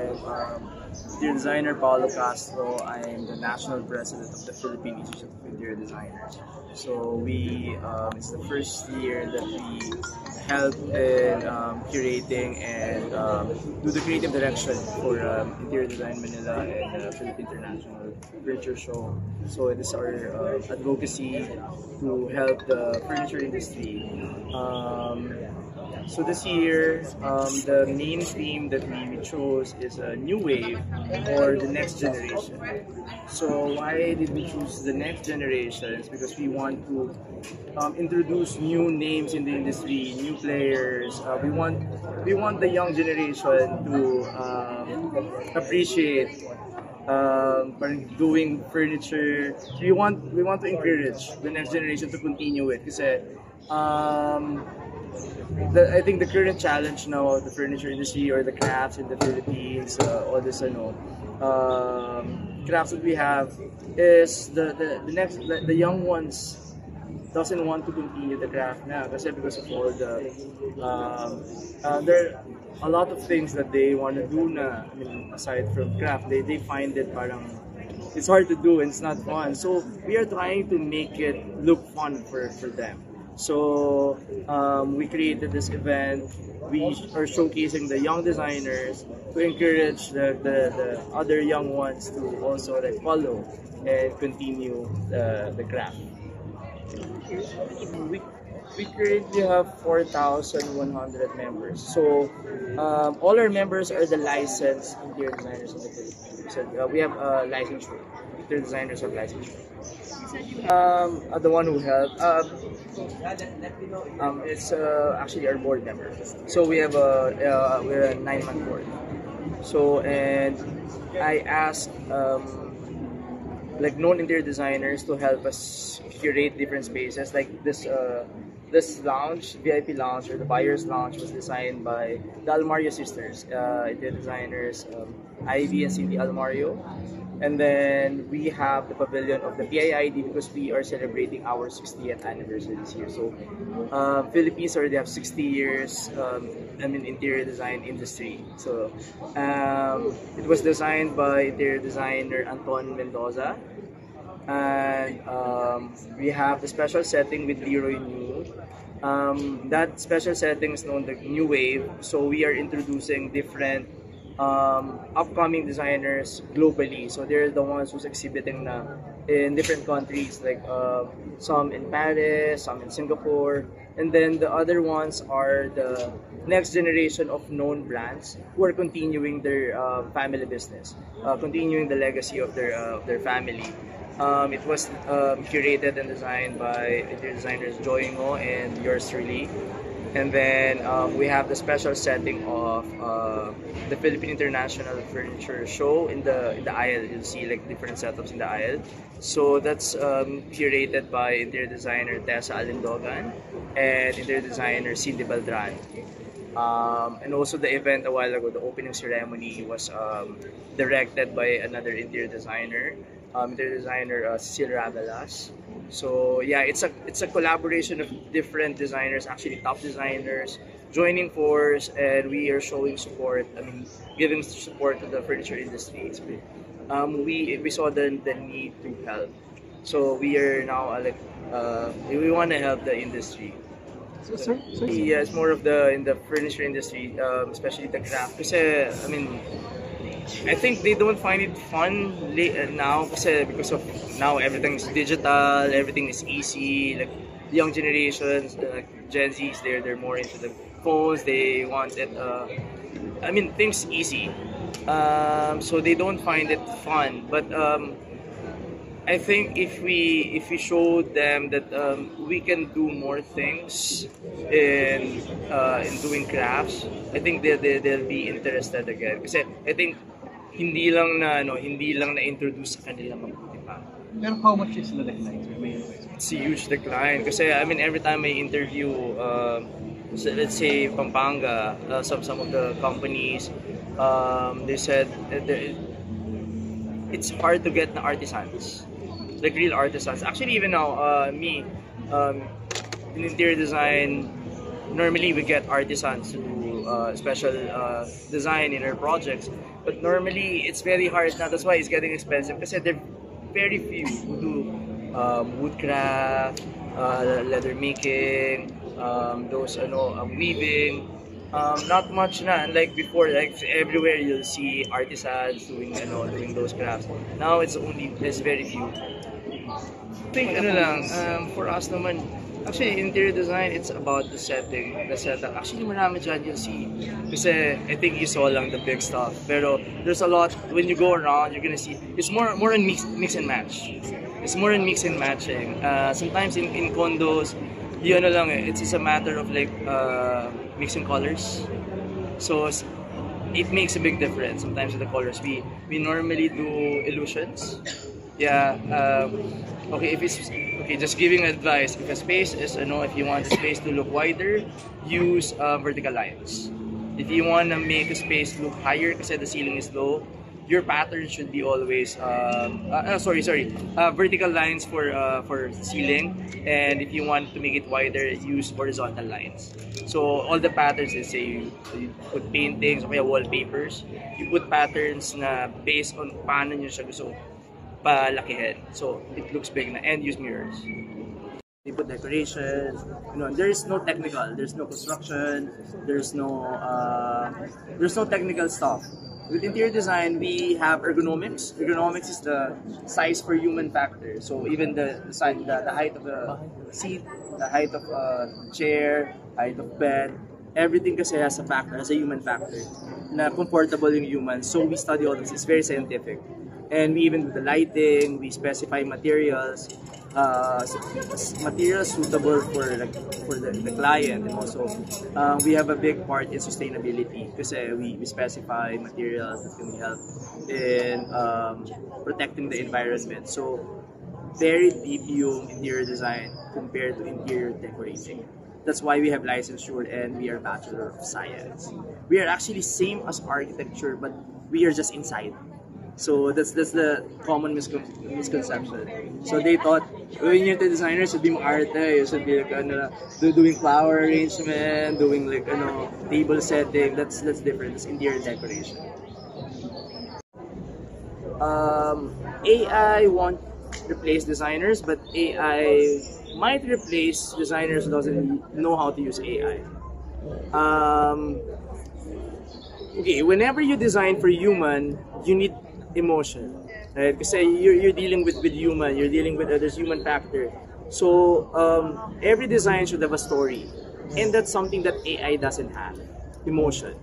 I'm interior designer Paulo Castro. I'm the national president of the Philippine Institute of Interior Designers. So it's the first year that we help in curating and do the creative direction for Interior Design Manila and Philippine International Furniture Show. So it is our advocacy to help the furniture industry. So this year, the main theme that we chose is a new wave or the next generation. So why did we choose the next generation? It's because we want to introduce new names in the industry, new players. We want the young generation to appreciate doing furniture. We want to encourage the next generation to continue it. Kasi I think the current challenge now of the furniture industry or the crafts in the Philippines, all this crafts that we have is the young ones doesn't want to continue the craft now kasi because of all the there are a lot of things that they want to do na. I mean, aside from craft, they find it parang it's hard to do and it's not fun. So we are trying to make it look fun for them. So we created this event. We are showcasing the young designers to encourage the other young ones to also like follow and continue the craft. We currently have 4,100 members. So all our members are the licensed interior designers in the Philippines. So we have licensure. Interior designers have licensure. The one who helped. It's actually our board member. So we're a 9-month board. So and I asked like known interior designers to help us curate different spaces. Like this lounge, VIP lounge or the buyer's lounge, was designed by the Almario sisters, interior designers Ivy and Cindy Almario. And then we have the pavilion of the PIID because we are celebrating our 60th anniversary this year. So Philippines already have 60 years interior design industry. So it was designed by interior designer Anton Mendoza. And we have the special setting with Leroy New. That special setting is known the New Wave. So we are introducing different upcoming designers globally. So they're the ones who's exhibiting na in different countries, like some in Paris, some in Singapore, and then the other ones are the next generation of known brands who are continuing their family business, continuing the legacy of their family. It was curated and designed by interior designers Joy Ngo and yours truly. And then we have the special setting of the Philippine International Furniture Show in the aisle. You'll see like different setups in the aisle. So that's curated by interior designer Tessa Alindogan and interior designer Cindy Baldran. And also the event a while ago, the opening ceremony was directed by another interior designer, Cecil Ravelas. So yeah, it's a collaboration of different designers, actually top designers, joining force, and we are showing support. I mean, giving support to the furniture industry. We saw the need to help, so we are now we want to help the industry. Yeah, it's more of in the furniture industry, especially the craft. Kasi I mean, I think they don't find it fun now because of now everything is digital, everything is easy. Like young generations, Gen Zs, they're more into the phones. They want it. Things easy. So they don't find it fun. But I think if we show them that we can do more things in doing crafts, I think they'll be interested again. Kasi I think hindi lang na introduce sa kanila mabuti pa. Pero how much is the decline? It's a huge decline. Kasi I mean every time I interview so let's say Pampanga, some of the companies, they said it's hard to get the artisans, like real artisans. Actually even now, me in interior design, normally we get artisans to do special design in our projects. But normally, it's very hard now. That's why it's getting expensive because there are very few who do woodcraft, leather making, those weaving. Not much na, unlike before, like everywhere you'll see artisans doing those crafts. Now there's very few. I think for us naman, actually interior design, it's about the setting, the setup. Actually marami dyan you'll see. Kasi I think you saw lang the big stuff. Pero there's a lot, when you go around, you're gonna see, it's more on mix and match. It's more in mix and matching. Sometimes in condos, it's just a matter of like mixing colors. So it makes a big difference sometimes with the colors. We normally do illusions. Yeah. Okay, just giving advice. If a space is, if you want the space to look wider, use vertical lines. If you want to make a space look higher because the ceiling is low, your pattern should be always vertical lines for ceiling, and if you want to make it wider, use horizontal lines. So all the patterns, let's say you put paintings or wallpapers, you put patterns na based on paano nyo siya gusto palakihin. So it looks big na, and use mirrors. You put decorations, there's no technical, there's no construction, there's no technical stuff. With interior design, we have ergonomics. Ergonomics is the size for human factor. So even the height of the seat, the height of a chair, height of bed, everything kasi has a factor, has a human factor na comfortable yung human. So we study all this. It's very scientific. And we even do the lighting, we specify materials, materials suitable for the client, and also we have a big part in sustainability because we specify materials that can help in protecting the environment. So very deep yung interior design compared to interior decorating. That's why we have licensure and we are Bachelor of Science. We are actually same as architecture, but we are just inside. So that's the common misconception. So they thought when you're the designer, you should be arte, you should be like doing flower arrangement, doing like table setting. That's different. It's interior decoration. AI won't replace designers, but AI might replace designers who doesn't know how to use AI. Okay, whenever you design for human, you need emotion, right? Because you're dealing with human, you're dealing with there's human factor. So every design should have a story, and that's something that AI doesn't have, emotion.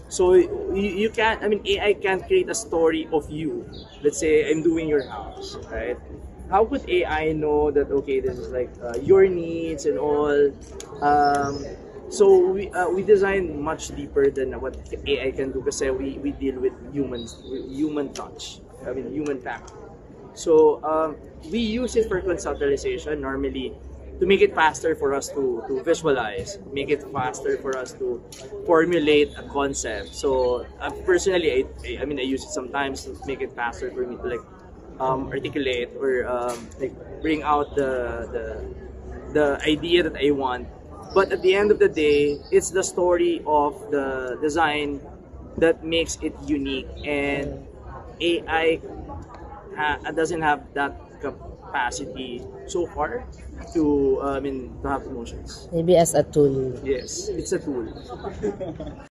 So you can't, AI can't create a story of you. Let's say I'm doing your house, right? How could AI know that, okay, this is like your needs and all? So we design much deeper than what AI can do because we deal with humans, human touch, human factor. So we use it for conceptualization normally to make it faster for us to visualize, make it faster for us to formulate a concept. So personally, I use it sometimes to make it faster for me to like articulate or like bring out the idea that I want. But at the end of the day, it's the story of the design that makes it unique, and AI doesn't have that capacity so far to to have emotions. Maybe as a tool. Yes, it's a tool.